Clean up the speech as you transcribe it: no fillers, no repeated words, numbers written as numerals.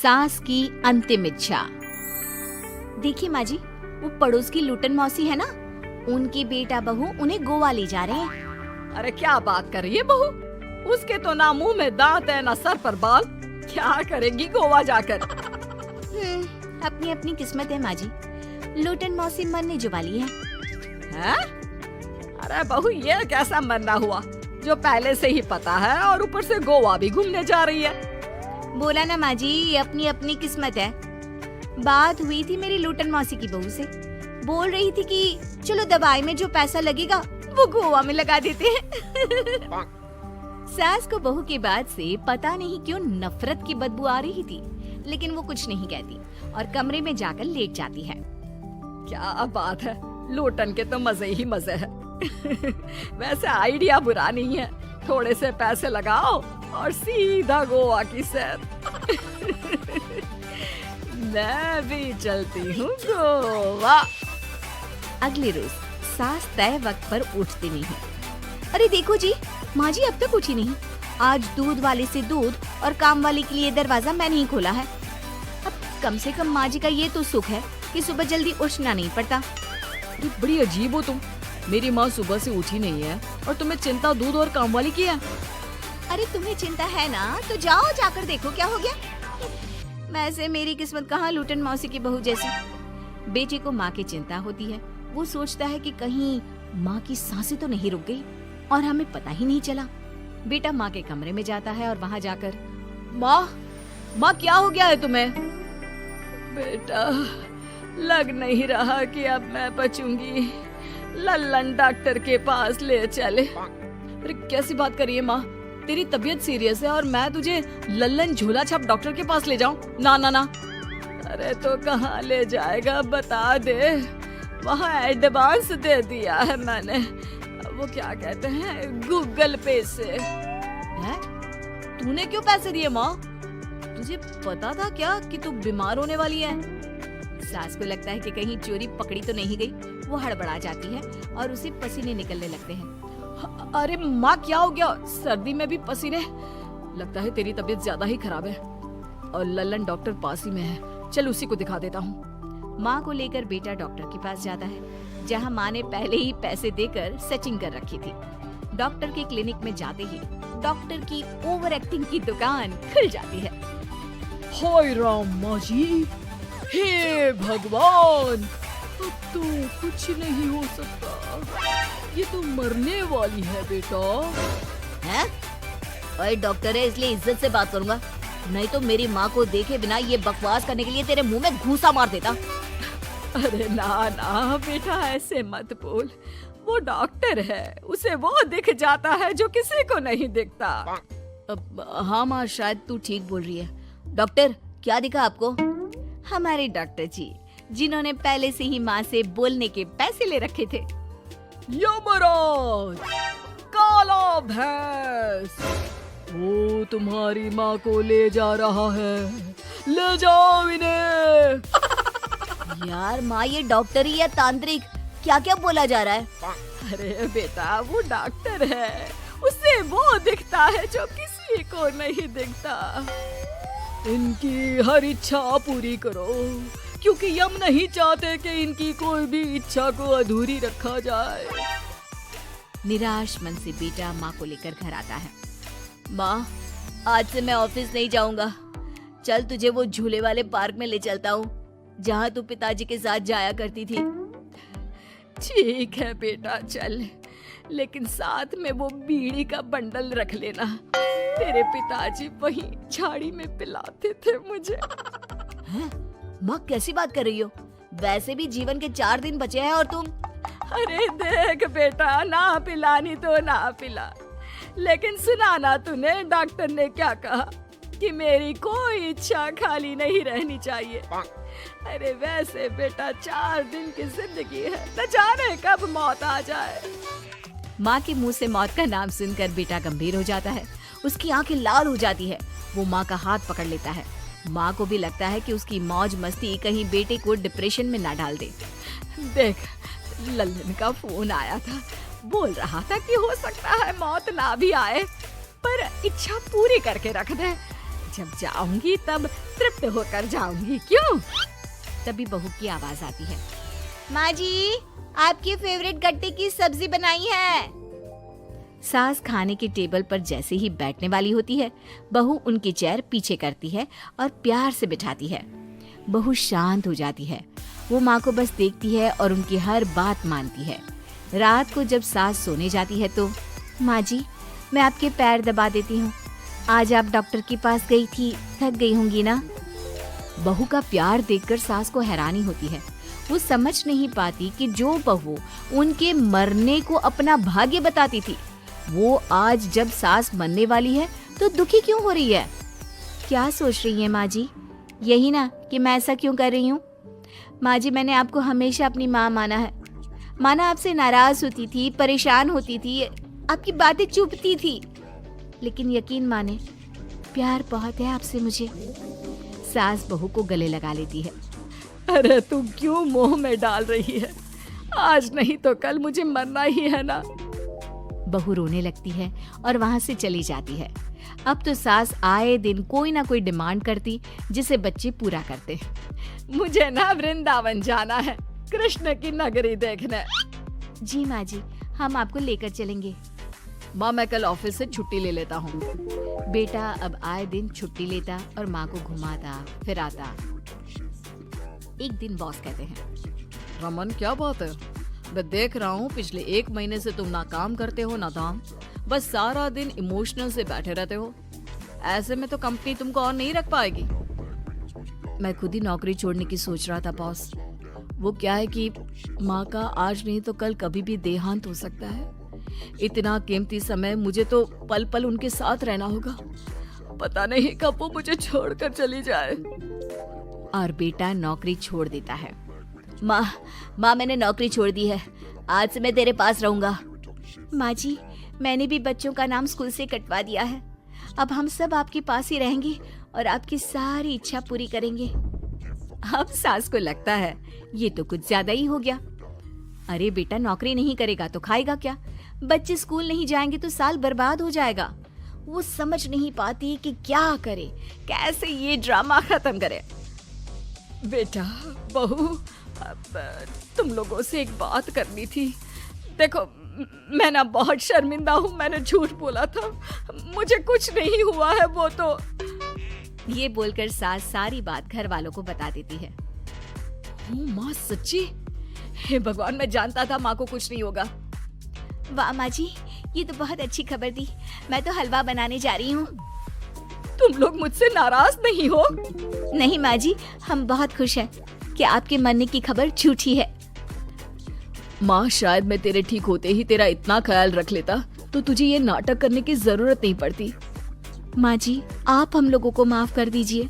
सास की अंतिम इच्छा। देखिए माँ जी, वो पड़ोस की लूटन मौसी है ना, उनकी बेटा बहू उन्हें गोवा ले जा रहे हैं। अरे क्या बात कर रही है बहू, उसके तो ना मुंह में दांत है ना सर पर बाल, क्या करेगी गोवा जाकर। अपनी अपनी किस्मत है माँ जी, लूटन मौसी मरने जो वाली है। हैं? अरे बहू ये कैसा मरना हुआ जो पहले से ही पता है और ऊपर से गोवा भी घूमने जा रही है। बोला ना माँ जी, ये अपनी अपनी किस्मत है। बात हुई थी मेरी लूटन मौसी की बहू से, बोल रही थी कि चलो दवाई में जो पैसा लगेगा वो गोवा में लगा देते हैं। सास को बहू की बात से पता नहीं क्यों नफरत की बदबू आ रही थी, लेकिन वो कुछ नहीं कहती और कमरे में जाकर लेट जाती है। क्या बात है, लूटन के तो मजे ही मजे है। वैसे आइडिया बुरा नहीं है, थोड़े से पैसे लगाओ और सीधा गोवा की सैर। मैं भी चलती हूँ गोवा। अगले रोज सास तय वक्त पर उठती नहीं है। अरे देखो जी, माँ जी अब तक उठी नहीं। आज दूध वाले से दूध और काम वाले के लिए दरवाजा मैंने ही खोला है। अब कम से कम माँ जी का ये तो सुख है कि सुबह जल्दी उठना नहीं पड़ता। बड़ी अजीब हो तुम, मेरी माँ सुबह से उठी नहीं है और तुम्हें चिंता दूध और काम वाली की है। अरे तुम्हें चिंता है ना, तो जाओ जाकर देखो क्या हो गया। वैसे मेरी किस्मत कहाँ लूटन मौसी की बहू जैसी। बेटे को माँ की चिंता होती है, वो सोचता है कि कहीं माँ की सांसें तो नहीं रुक गई और हमें पता ही नहीं चला। बेटा माँ के कमरे में जाता है और वहाँ जाकर, माँ क्या हो गया है तुम्हें? बेटा लग नहीं रहा कि अब मैं बचूंगी, लल्लन डॉक्टर के पास ले चले। अरे कैसी बात कर रही है माँ, तेरी तबीयत सीरियस है और मैं तुझे लल्लन झोला छाप डॉक्टर के पास ले जाऊं? ना ना ना। अरे तो कहाँ ले जाएगा बता दे, वहाँ एडवांस दे दिया है मैंने, वो क्या कहते हैं गूगल पे से। है? तूने क्यों पैसे दिए माँ? तुझे पता था क्या कि तू बीमार होने वाली है? सास को लगता है कि कहीं चोरी पकड़ी तो नहीं गई। वो हड़बड़ा जाती है और उसे पसीने निकलने लगते हैं। अरे माँ क्या हो गया, सर्दी में भी पसीने? लगता है तेरी तबीयत ज्यादा ही खराब है और लल्लन डॉक्टर पास ही में है, चल उसी को दिखा देता हूँ। माँ को लेकर बेटा डॉक्टर के पास जाता है, जहाँ माँ ने पहले ही पैसे देकर सेटिंग कर रखी थी। डॉक्टर के क्लिनिक में जाते ही डॉक्टर की ओवर एक्टिंग की दुकान खुल जाती है। हाय राम माँ जी, हे भगवान, अब तो कुछ नहीं हो सकता, ये तो मरने वाली है बेटा। हैं? ओए डॉक्टर है इसलिए इज्जत से बात करूंगा, नहीं तो मेरी माँ को देखे बिना ये बकवास करने के लिए तेरे मुंह में घूंसा मार देता। अरे ना ना बेटा ऐसे मत बोल, वो डॉक्टर है, उसे वो दिख जाता है जो किसी को नहीं दिखता। हाँ माँ शायद तू ठीक बोल रही है। डॉक्टर क्या दिखा आपको? हमारे डॉक्टर जी, जिन्होंने पहले से ही माँ से बोलने के पैसे ले रखे थे। यमराज, काला भैंस, वो तुम्हारी माँ को ले जा रहा है, ले जाओ इन्हें। यार माँ ये डॉक्टर ही या तांत्रिक, क्या क्या बोला जा रहा है? अरे बेटा वो डॉक्टर है, उसे वो दिखता है जो किसी को नहीं दिखता। इनकी हर इच्छा पूरी करो, क्योंकि यम नहीं चाहते कि इनकी कोई भी इच्छा को अधूरी रखा जाए। निराश मन से बेटा माँ को लेकर घर आता है। माँ आज से मैं ऑफिस नहीं जाऊंगा, चल तुझे वो झूले वाले पार्क में ले चलता हूँ जहाँ तू पिताजी के साथ जाया करती थी। ठीक है बेटा चल, लेकिन साथ में वो बीड़ी का बंडल रख लेना, तेरे पिताजी वहीं झाड़ी में पिलाते थे मुझे। माँ कैसी बात कर रही हो? वैसे भी जीवन के 4 दिन बचे हैं और तुम। अरे देख बेटा, ना पिलानी तो ना पिला, लेकिन सुना ना तूने डॉक्टर ने क्या कहा कि मेरी कोई इच्छा खाली नहीं रहनी चाहिए। अरे वैसे बेटा 4 दिन की जिंदगी है, न जाने कब मौत आ जाए। माँ के मुंह से मौत का नाम सुनकर बेटा गंभीर हो जाता है, उसकी आंखें लाल हो जाती है। वो माँ का हाथ पकड़ लेता है। माँ को भी लगता है कि उसकी मौज मस्ती कहीं बेटे को डिप्रेशन में ना डाल दे। देख लल्लन का फोन आया था, बोल रहा था कि हो सकता है मौत ना भी आए, पर इच्छा पूरी करके रख दे। जब जाऊंगी तब तृप्त होकर जाऊंगी, क्यों? तभी बहू की आवाज आती है, माँ जी आपकी फेवरेट गट्टे की सब्जी बनाई है। सास खाने के टेबल पर जैसे ही बैठने वाली होती है, बहू उनकी चेयर पीछे करती है और प्यार से बिठाती है। बहू शांत हो जाती है। वो माँ को बस देखती है और उनकी हर बात मानती है। रात को जब सास सोने जाती है तो, माँ जी मैं आपके पैर दबा देती हूँ, आज आप डॉक्टर के पास गई थी, थक गई होंगी ना। बहू का प्यार देखकर सास को हैरानी होती है। वो समझ नहीं पाती कि जो बहू उनके मरने को अपना भाग्य बताती थी, वो आज जब सास मरने वाली है तो दुखी क्यों हो रही है। क्या सोच रही है माँ जी? यही ना कि मैं ऐसा क्यों कर रही हूँ। माँ जी मैंने आपको हमेशा अपनी माँ माना है। माना आपसे नाराज होती थी, परेशान होती थी, आपकी बातें चुभती थी, लेकिन यकीन माने प्यार बहुत है आपसे मुझे। सास बहू को गले लगा लेती है। अरे तू क्यों मुंह में डाल रही है? आज नहीं तो कल मुझे मरना ही है ना। बहू रोने लगती है और वहां से चली जाती है। अब तो सास आए दिन कोई ना कोई डिमांड करती जिसे बच्चे पूरा करते। मुझे ना वृंदावन जाना है, कृष्ण की नगरी देखने। जी माँ जी हम आपको लेकर चलेंगे। माँ मैं कल ऑफिस से छुट्टी ले लेता हूँ। बेटा अब आए दिन छुट्टी लेता और माँ को घुमाता फिराता। एक दिन बॉस कहते हैं, रमन क्या बात है? मैं देख रहा हूँ पिछले 1 महीने से तुम ना काम करते हो ना दाम, बस सारा दिन इमोशनल से बैठे रहते हो। ऐसे में तो कंपनी तुमको और नहीं रख पाएगी। मैं खुद ही नौकरी छोड़ने की सोच रहा था बॉस। वो क्या है कि माँ का आज नहीं तो कल कभी भी देहांत हो सकता है। इतना कीमती समय मुझे तो पल पल उनके साथ रहना होगा। पता नहीं कब वो मुझे छोड़कर चली जाए। और बेटा नौकरी छोड़ देता है। माँ मैंने नौकरी छोड़ दी है, आज से मैं तेरे पास रहूंगा। माँ जी मैंने भी बच्चों का नाम स्कूल से कटवा दिया है, अब हम सब आपके पास ही रहेंगे और आपकी सारी इच्छा पूरी करेंगे। अब सास को लगता है ये तो कुछ ज्यादा ही हो गया। अरे बेटा नौकरी नहीं करेगा तो खाएगा क्या? बच्चे स्कूल नहीं जाएंगे तो साल बर्बाद हो जाएगा। वो समझ नहीं पाती कि क्या करे, कैसे ये ड्रामा खत्म करे। बेटा बहू अब तुम लोगों से एक बात करनी थी। देखो मैं ना बहुत शर्मिंदा हूँ, मैंने झूठ बोला था, मुझे कुछ नहीं हुआ है। वो तो ये बोलकर सास सारी बात घर वालों को बता देती है। माँ सच्ची? हे भगवान मैं जानता था माँ को कुछ नहीं होगा। वाह माँ जी ये तो बहुत अच्छी खबर दी। मैं तो हलवा बनाने जा रही हूँ। तुम लोग मुझसे नाराज नहीं हो? नहीं माँ जी हम बहुत खुश हैं कि आपके मरने की खबर झूठी है। माँ शायद मैं तेरे ठीक होते ही तेरा इतना ख्याल रख लेता तो तुझे ये नाटक करने की जरूरत नहीं पड़ती। माँ जी आप हम लोगों को माफ कर दीजिए।